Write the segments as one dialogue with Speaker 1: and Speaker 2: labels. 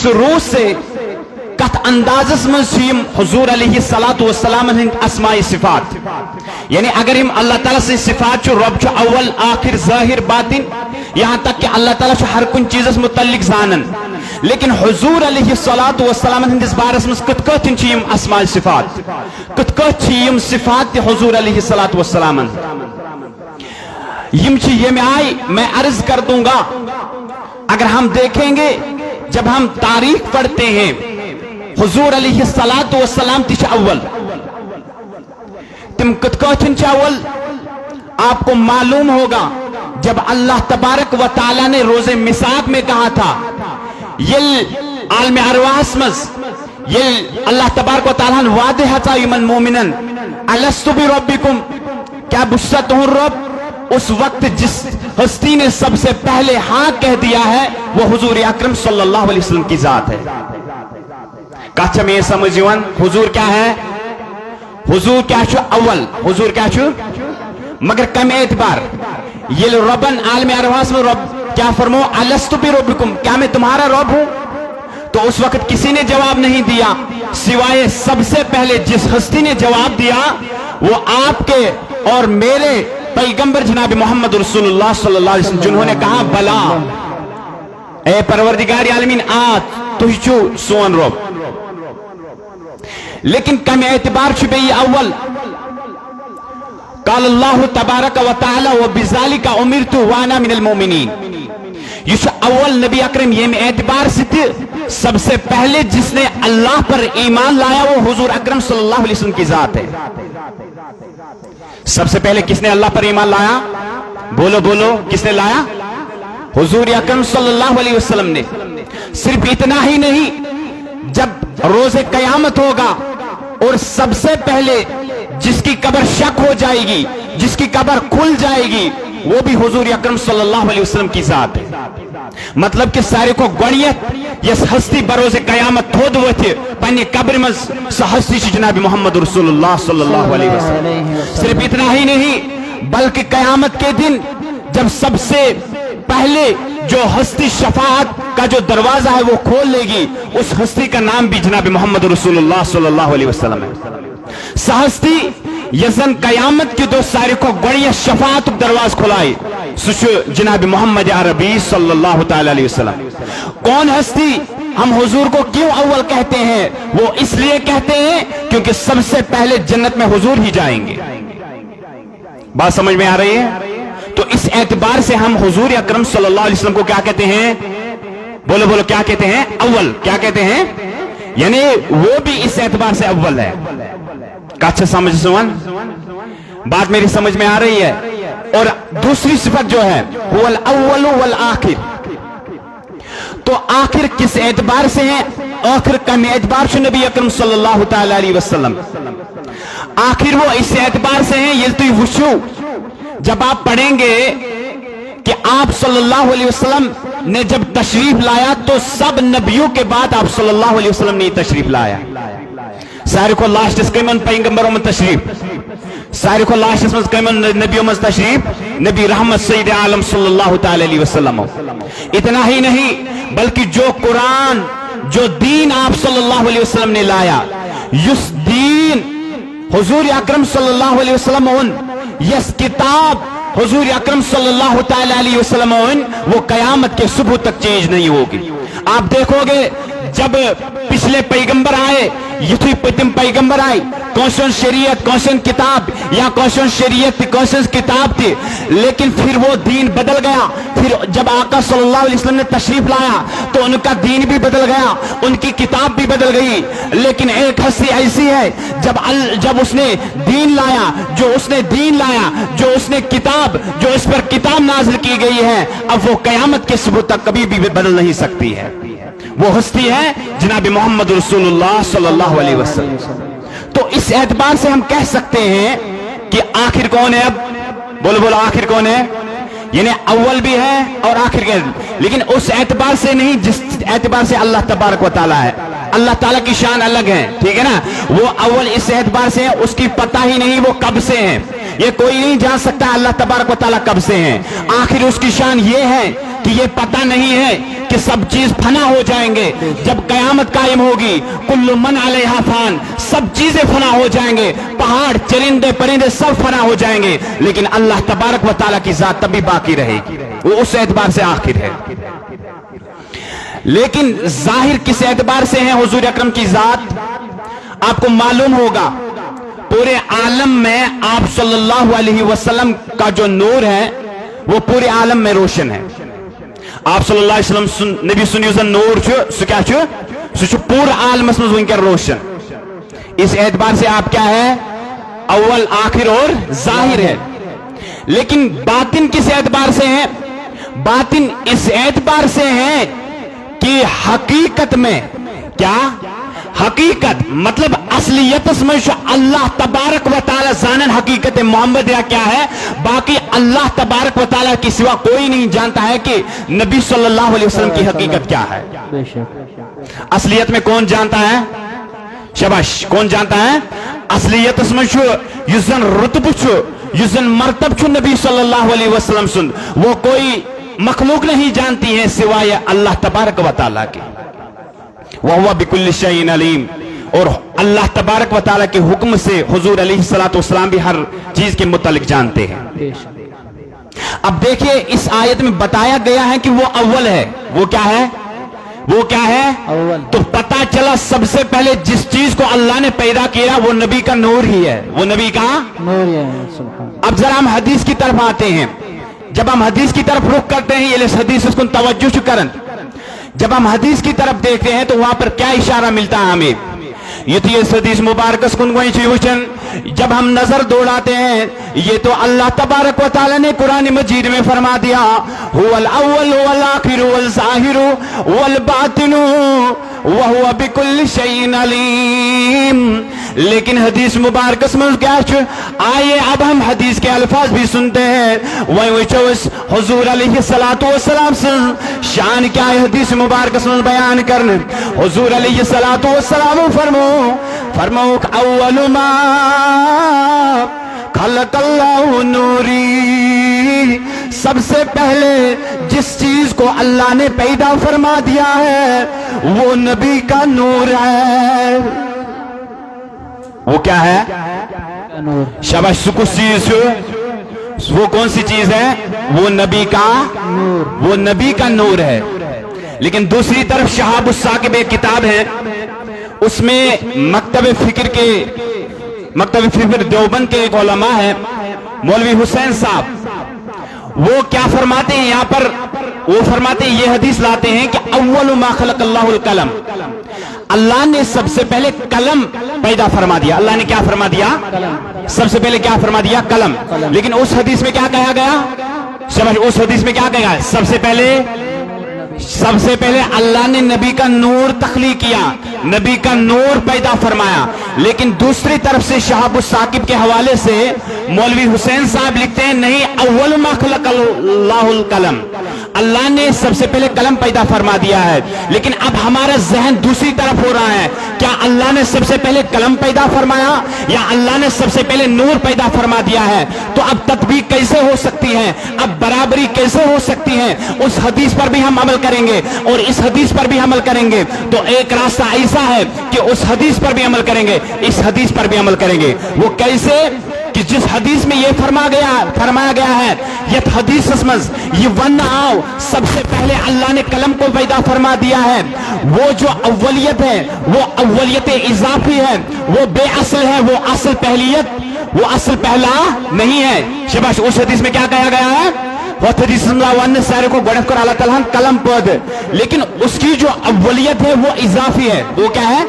Speaker 1: इस रूह से कथ अंदाजस में हुजूर अलैहिस्सलातु वस्सलाम अस्माए सिफात यानी अगर हम अल्लाह ताला से सिफात रब अव्वल आखिर ज़ाहिर बातिन यहाँ तक कि अल्लाह ताला हर कुछ चीज़ मुतल्लिक जानन लेकिन हुजूर अलैहिस्सलातु वस्सलाम हंदिस बारस में कथ कथन अस्माए सिफात कथ कथ सिफात हुजूर अलैहिस्सलातु वस्सलाम यम आय मैं अर्ज कर दूंगा। अगर हम देखेंगे जब हम तारीख पढ़ते हैं हुजूर अलैहिस्सलातु वस्सलाम तिश अव्वल तिम कथ कथन अव्वल आपको मालूम होगा जब अल्लाह तबारक व तआला ने रोज़े मिसाक में कहा था ये आलम अरवाह मज ये अल्लाह तबारक व तआला वादे हता यमन मोमिनन अलस्तु बि रब्बिकुम क्या बुश्रत हूं रब उस वक्त जिस हस्ती ने सबसे पहले हाँ कह दिया है वो हुजूर अकरम सल्लल्लाहु अलैहि वसल्लम की जात है। कछ में समझिवन हुजूर क्या है हुजूर क्या छु अव्वल हुजूर क्या छु मगर कम एतबार ये रबन आलम अरवास में रब क्या फरमो अलस्तु बि रब्बिकुम क्या मैं तुम्हारा रब हूं तो उस वक्त किसी ने जवाब नहीं दिया सिवाय सबसे पहले जिस हस्ती ने जवाब दिया वो आपके और मेरे पैगंबर जनाब मोहम्मद रसूलुल्लाह सल्लल्लाहु अलैहि वसल्लम जिन्होंने कहा बला ए परवरदिगार आलमीन तुझु सोन रब लेकिन कम एतबार छुबे अव्वल काल अल्लाह तबारक व तआला व बिज़ालिका उमिरतु वाना मिनल मोमिनीन ये अव्वल नबी अकरम ये एतबार से सबसे पहले जिसने अल्लाह पर ईमान लाया वो हुजूर अकरम सल्लल्लाहु अलैहि वसल्लम की जात है। सबसे पहले किसने अल्लाह पर ईमान लाया बोलो बोलो किसने लाया हुजूर अकरम सल्लल्लाहु अलैहि वसल्लम ने। सिर्फ इतना ही नहीं जब रोज़े कयामत होगा और सबसे पहले जिसकी कब्र शक हो जाएगी जिसकी कब्र खुल जाएगी वो भी हुजूर अकरम सल्लल्लाहु अलैहि वसल्लम की जात है। मतलब कि सारे को गणियत यस हस्ती बरोज़े कयामत थोद वथे पन्ने कब्र में हस्ती जनाब मोहम्मद रसूलुल्लाह सल्लल्लाहु अलैहि वसल्लम। सिर्फ इतना ही नहीं बल्कि कयामत के दिन जब सबसे पहले जो हस्ती शफाअत का जो दरवाजा है वो खोल लेगी उस हस्ती का नाम भी जनाब मोहम्मद रसूलुल्लाह सल्लल्लाहु अलैहि वसल्लम है। सहस्ती यसन कयामत की दो सारे को गड़िया शफाअत दरवाज खुलाई सुशु जनाब मोहम्मद अरबी सल्लल्लाहु ताला अलैहि वसल्लम। कौन हस्ती हम हुजूर को क्यों अव्वल कहते हैं वो इसलिए कहते हैं क्योंकि सबसे पहले जन्नत में हुजूर ही जाएंगे। बात समझ में आ रही है? तो इस एतबार से हम हुजूर अकरम सल्लल्लाहु अलैहि वसल्लम को क्या कहते हैं बोलो बोलो क्या कहते हैं अव्वल क्या कहते हैं यानी वो भी इस एतबार से अव्वल है। अच्छा समझ सुन बात मेरी समझ में आ रही है। और दूसरी सिफत जो है वल अव्वल वल आखिर तो आखिर किस एतबार से है आखिर कम एतबार से नबी अकरम सल्लल्लाहु ताला अलैहि वसल्लम आखिर वो इस एतबार से है ये तो वुशु जब आप पढ़ेंगे कि आप सल्लल्लाहु अलैहि वसल्लम ने जब तशरीफ लाया तो सब नबियों के बाद आप सल्लल्लाहु अलैहि वसल्लम ने तशरीफ लाया। सारे को लास्ट कमन पैगंबरों में तशरीफ सारे को लास्ट में कमन नबियों में तशरीफ नबी रहमत सय्यद आलम सल्लल्लाहु ताला अलैहि वसल्लम। इतना ही नहीं बल्कि जो कुरान जो दीन आप सल्लल्लाहु अलैहि वसल्लम ने लाया युस दीन हुजूर अकरम सल्लल्लाहु अलैहि वसल्लम यस किताब हुजूर अकरम सल्लल्लाहु ताला अलैहि वसल्लम वो कयामत के सुबह तक चेंज नहीं होगी। आप देखोगे जब पिछले पैगंबर आए युथी पतिम पैगंबर आए कौन शरीयत कौन किताब या कौन शरीयत कौन किताब थी लेकिन फिर वो दीन बदल गया। फिर जब आका सल्लल्लाहु अलैहि वसल्लम ने तशरीफ लाया तो उनका दीन भी बदल गया उनकी किताब भी बदल गई। लेकिन एक हस्ती ऐसी है जब उसने दीन लाया जो उसने किताब जो इस पर किताब नाज़िल की गई है अब वो कयामत के सुबह तक कभी भी बदल नहीं सकती है। वो हस्ती है जनाब मोहम्मद रसूलुल्लाह सल्लल्लाहु अलैहि वसल्लम। तो इस एतबार से हम कह सकते हैं कि आखिर कौन है। अब बोलो बोलो आखिर कौन है यानी अव्वल भी है और आखिर के लेकिन उस एतबार से नहीं जिस एतबार से अल्लाह तबारक व तआला है। अल्लाह ताला की शान अलग है ठीक है ना। वो अव्वल इस एतबार से है उसकी पता ही नहीं वो कब से है ये कोई नहीं जान सकता अल्लाह तबारक व तआला कब से है। आखिर उसकी शान ये है कि ये पता नहीं है کہ سب چیز فنا ہو جائیں گے. جب قیامت قائم ہوگی کل من علیہا فان, سب چیزیں فنا ہو جائیں گے, پہاڑ چرندے پرندے سب فنا ہو جائیں گے, لیکن اللہ تبارک و تعالیٰ کی ذات تب بھی باقی رہے گی, وہ اس اعتبار سے آخر ہے. لیکن ظاہر کس اعتبار سے ہے حضور اکرم کی ذات؟ آپ کو معلوم ہوگا پورے عالم میں آپ صلی اللہ علیہ وسلم کا جو نور ہے وہ پورے عالم میں روشن ہے. آپ صلی اللہ علیہ وسلم نبی سنیوزن نور سو کیا سو پورا عالم اس میں کر روشن. اس اعتبار سے آپ کیا ہے؟ اول آخر اور ظاہر ہے. لیکن باطن کس اعتبار سے ہے؟ باطن اس اعتبار سے ہے کہ حقیقت میں کیا حقیقت مطلب اصلیت میں اللہ تبارک و تعالی زانن حقیقت محمد یا کیا ہے, باقی اللہ تبارک و تعالی کی سوا کوئی نہیں جانتا ہے کہ نبی صلی اللہ علیہ وسلم کی حقیقت کیا ہے. اصلیت میں کون جانتا ہے؟ شباش, کون جانتا ہے؟ اصلیت میں یزن رتب یزن مرتب چھو نبی صلی اللہ علیہ وسلم سن, وہ کوئی مخلوق نہیں جانتی ہے سوائے اللہ تبارک و تعالی کی. وَهُوَ بِكُلِّ شَيْءٍ عَلِيمٌ, اور اللہ تبارک و تعالیٰ کے حکم سے حضور علیہ السلام بھی ہر چیز کے متعلق جانتے ہیں. اب دیکھیے اس آیت میں بتایا گیا ہے کہ وہ اول ہے. وہ کیا ہے؟ وہ کیا ہے؟ اول. تو پتا چلا سب سے پہلے جس چیز کو اللہ نے پیدا کیا وہ نبی کا نور ہی ہے, وہ نبی کا نور ہے. اب ذرا ہم حدیث کی طرف آتے ہیں. جب ہم حدیث کی طرف رخ کرتے ہیں یہ حدیث اس کو توجہ کرن, جب ہم حدیث کی طرف دیکھتے ہیں تو وہاں پر کیا اشارہ ملتا ہے ہمیں؟ یہ تو یہ حدیث مبارکس کن گوئی چی وچن جب ہم نظر دوڑاتے ہیں یہ تو اللہ تبارک و تعالی نے قرآن مجید میں فرما دیا هو الاول والآخر والظاہر والباطن وهو بكل شيء علیم. لیکن حدیث مبارکس میں کیا آئیے اب ہم حدیث کے الفاظ بھی سنتے ہیں. حضور علیہ السلام سے شان کیا ہے حدیث مبارکس میں بیان کرنے. حضور علیہ السلام فرمو اول ما خلق اللہ نوری, سب سے پہلے جس چیز کو اللہ نے پیدا فرما دیا ہے وہ نبی کا نور ہے. وہ کیا ہے؟ شاباش, سکوس چیز وہ کون سی چیز ہے؟ وہ نبی کا نور, وہ نبی کا نور ہے. لیکن دوسری طرف شہاب الثاقب ایک کتاب ہے, اس میں مکتب فکر دیوبند کے ایک علماء ہے مولوی حسین صاحب, وہ کیا فرماتے ہیں یہاں پر؟ وہ فرماتے ہیں یہ حدیث لاتے ہیں کہ اول ما خلق اللہ القلم, اللہ نے سب سے پہلے قلم پیدا فرما دیا. اللہ نے کیا فرما دیا؟ سب سے پہلے کیا فرما دیا؟ قلم. لیکن اس حدیث میں کیا کہا گیا؟ سمجھ, اس حدیث میں کیا کہا گیا؟ سب سے پہلے اللہ نے نبی کا نور تخلیق کیا, نبی کا نور پیدا فرمایا. لیکن دوسری طرف سے شہاب الثاقب کے حوالے سے مولوی حسین صاحب لکھتے ہیں نہیں, اول ما خلق اللہ القلم, اللہ نے سب سے پہلے قلم پیدا فرما دیا ہے. لیکن اب ہمارا ذہن دوسری طرف ہو رہا ہے, کیا اللہ نے سب سے پہلے قلم پیدا فرمایا یا اللہ نے سب سے پہلے نور پیدا فرما دیا ہے؟ تو اب تطبیق کیسے ہو سکتی ہے, اب برابری کیسے ہو سکتی ہے؟ اس حدیث پر بھی ہم عمل کریں گے اور اس حدیث پر بھی عمل کریں گے. تو ایک راستہ ایسا ہے کہ اس حدیث پر بھی عمل کریں گے, اس حدیث پر بھی عمل کریں گے. وہ کیسے؟ کہ جس حدیث میں یہ فرمایا گیا ہے یہ حدیث اسمز یہ ون آؤ سب سے پہلے اللہ نے قلم کو پیدا فرما دیا ہے, وہ جو اولیت ہے وہ اولیت اضافی ہے, وہ بے اصل ہے, وہ اصل پہلیت, وہ اصل پہلا نہیں ہے. شباش, اس حدیث میں کیا کہا گیا ہے؟ وہ حدیث اللہ سارے کو گڑھ کر اللہ تعالیٰ قلم پود, لیکن اس کی جو اولیت ہے وہ اضافی ہے. وہ کیا ہے؟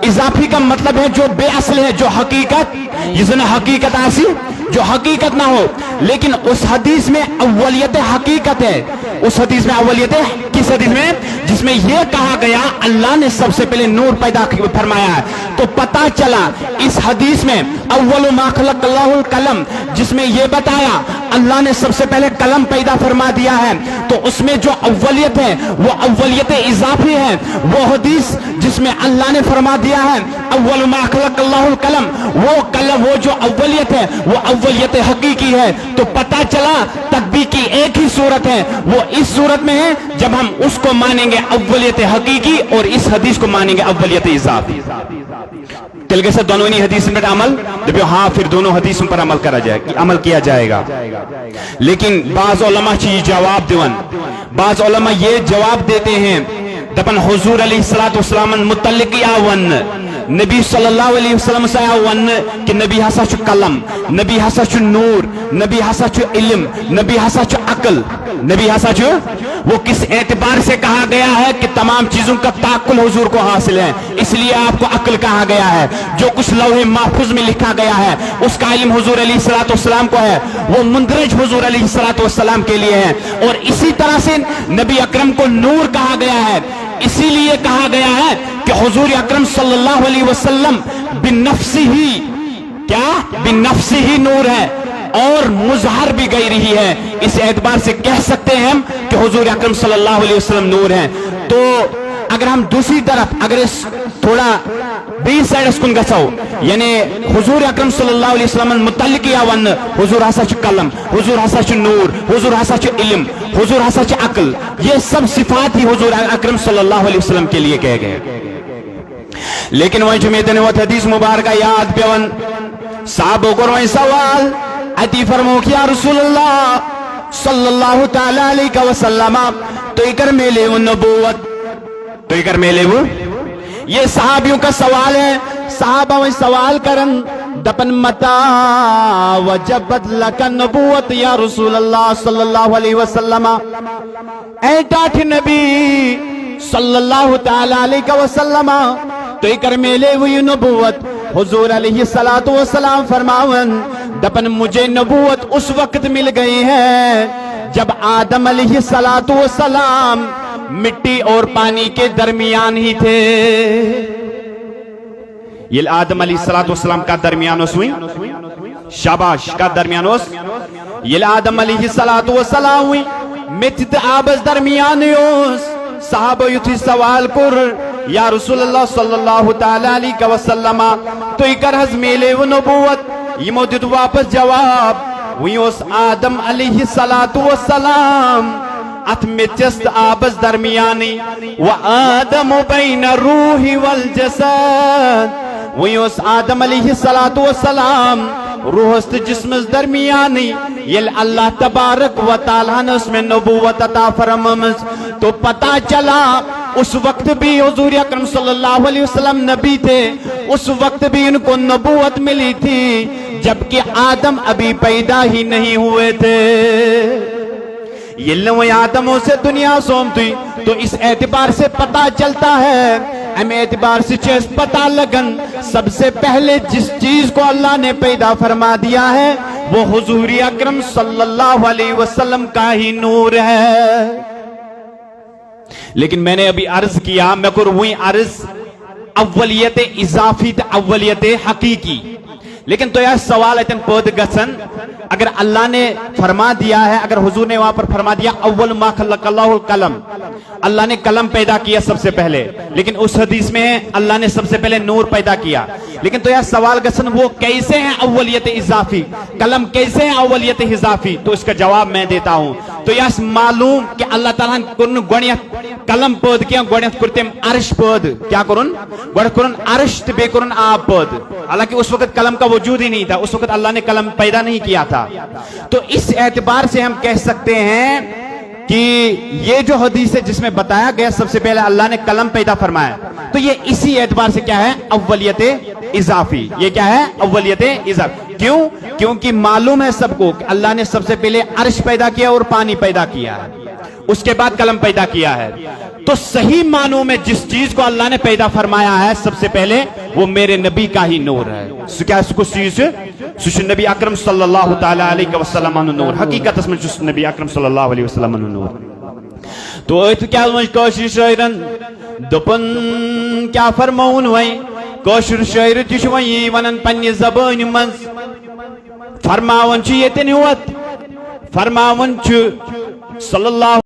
Speaker 1: اضافی کا مطلب ہے جو بے اصل ہے, جو حقیقت جس نے حقیقت ایسی جو حقیقت نہ ہو. لیکن اس حدیث میں اولیت حقیقت ہے. اس حدیث میں اولیت ہے کس حدیث میں؟ جس میں یہ کہا گیا اللہ نے سب سے پہلے نور پیدا فرمایا ہے. تو پتہ पता चला इस हदीस में अव्वल मा खलक़ल्लाहुल कलम, जिसमें यह बताया अल्लाह ने सबसे पहले कलम पैदा फरमा दिया है, तो उसमें जो अव्वलियत है वो अव्वलियत इजाफी है। वो हदीस जिसमें अल्लाह ने फरमा दिया है अव्वल मा खलक़ल्लाहुल कलम, वो जो अव्वलियत है वो अव्वलियत हकीकी है। तो पता चला तकबीर की एक ही सूरत है, वो इस सूरत में है जब हम उसको मानेंगे अव्वलियत हकीकी और इस हदीस को मानेंगे अव्वलियत इजाफी। तिलके से दोनों ही हदीस पर अमल, जब हाँ फिर दोनों हदीसों पर अमल करा जाए, अमल किया जाएगा। लेकिन बाज़ उलमा चीज जवाब दिवन, बाज़ उलमा ये जवाब देते हैं दपन हुजूर अलैहिस्सलातु वस्सलाम मुतल्लिक या वन नबी सल्लल्लाहु अलैहि वसल्लम से वन कि नबी हसा छु कलम, नबी हसा छु नूर, नबी हसा छु इल्म, नबी हसा छु अक्ल, नबी हसा छु। वो किस एतबार से कहा गया है कि तमाम चीजों का ताकुल हुजूर को हासिल है, इसलिए आपको अक्ल कहा गया है। जो कुछ लौहे महफूज में लिखा गया है उसका इल्म हुजूर अलैहिस्सलातु वस्सलाम को है, वो मुंदरज हुजूर अलैहिस्सलातु वस्सलाम के लिए है। और इसी तरह से नबी अकरम को नूर कहा गया है, इसीलिए कहा गया है कि हुजूर अकरम सल्लल्लाहु अलैहि वसल्लम बिनफ्सिही, क्या बिनफ्सिही नूर है और मुजहर भी गई रही है। इस एतबार से कह सकते हैं हम कि हुजूर अकरम सल्लल्लाहु अलैहि वसल्लम नूर हैं। तो अगर हम दूसरी तरफ अगर इस थोड़ा बीस साइड स्कुन गसाओ, यानी हुजूर अकरम सल्लल्लाहु अलैहि वसल्लम मुतल्लिक या वन हुजूर हसा छु कलम, हुजूर हसा छु नूर, हुजूर हसा छु इल्म, हुजूर हसा छु अक्ल, ये सब सिफात ही हुजूर अकरम सल्लल्लाहु अलैहि वसल्लम के लिए कहे गए। लेकिन वही जुमेतने वो हदीस मुबारक याद पेवन साहबों को वही सवाल अति फरमो कि या रसूलल्लाह सल्लल्लाहु ताला अलैहि वसल्लम तो इकर मेले वो नबूवत, तो इकर मेले वो, ये सहाबियों का सवाल है। सहाबा वही सवाल करन दपन मता वजबत लका नबूवत या रसूलल्लाह सल्लल्लाहु अलैहि वसल्लम, ऐ टाठ नबी सल्लल्लाहु ताला अलैहि वसल्लम तो इकर मेले हुई नबूवत। हुजूर अलैहि सलातु वसलाम फरमावन दपन मुझे नबूवत उस वक्त मिल गई है जब आदम अलैहि सलातु वसलाम मिट्टी और पानी के दरमियान ही थे। ये आदम अलैहि सलातु वसलाम का दरमियान हुई, शाबाश का दरमियान उस ये आदम अलैहि सलातु वसलाम हुई मित आबस दरमियान उस साहब युथी सवाल कुर या रसूलुल्लाह सल्लल्लाहु ताला अलैहि वसल्लम तो इकर हज मेले वो नबूवत ये मौजूद वापस जवाब वही उस आदम अलैहि सलातु वसलाम अथ में चस्त आबस दरमियानी व आदम बैन रूही वल जसद, वही उस आदम अलैहि सलातु वसलाम रूहस्त जिस्म दरमियानी ये अल्लाह तबारक व तआला ने उसमें नबूवत अता फरमामस। तो पता चला उस वक्त भी हुजूर अकरम सल्लल्लाहु अलैहि वसल्लम नबी थे, उस वक्त भी इनको नबूवत मिली थी जबकि आदम अभी पैदा ही नहीं हुए थे। ये आदमों से दुनिया सोमती, तो इस एतबार से पता चलता है हम एतबार से चीज पता लगन सबसे पहले जिस चीज को अल्लाह ने पैदा फरमा दिया है वो हुजूर अकरम सल्लल्लाहु अलैहि वसल्लम का ही नूर है। लेकिन मैंने अभी अर्ज किया मैं कर वही अर्ज अव्वलियत इजाफी अव्वलियत हकीकी, लेकिन तो यह सवाल इतन पद गसन अगर अल्लाह ने फरमा दिया है, अगर हुजूर ने वहां पर फरमा दिया अव्वल मा खलक़ल्लाहुल कलम, अल्लाह ने कलम पैदा किया सबसे पहले, लेकिन उस हदीस में अल्लाह ने सबसे पहले नूर पैदा किया। लेकिन तो यह सवाल गसन वो कैसे हैं अव्वलियत इजाफी, कलम कैसे है अव्वलियत इजाफी, तो इसका जवाब मैं देता हूं। तो यह मालूम कि अल्लाह ताला गुणियत कलम पद किया गुणियत करते अर्श पद क्या करुन गुण करुन अर्श बे करुन आप पद, हालांकि उस वक्त कलम का वजूद ही नहीं था, उस वक्त अल्लाह ने कलम पैदा नहीं किया था। तो इस एतबार से हम कह सकते हैं कि ये जो हदीस है जिसमें बताया गया सबसे पहले अल्लाह ने कलम पैदा फरमाया, तो ये इसी एतबार से क्या है अव्वलियत इजाफी, ये क्या है अव्वलियत इजाफी। क्यों? क्योंकि मालूम है सबको कि अल्लाह ने सबसे पहले अर्श पैदा किया और पानी पैदा किया है, उसके बाद कलम पैदा किया है। तो सही मानों में जिस चीज को अल्लाह ने पैदा फरमाया है सबसे पहले वो मेरे नबी का ही नूर है। क्या चीज नबी अकरम सल्लल्लाहु ताला अलैहि वसल्लम नूर, हकीकत में नबी अकरम सल्लल्लाहु अलैहि वसल्लम नूर। तो क्या कोशिश दोपन क्या फरमाउन वही کوشر شاعر تہ چھ وۄنۍ ونان پننہِ زبٲنہِ منٛز فرماون چھ ییٚتٮ۪ن یوت فرماون چھ صلی اللہ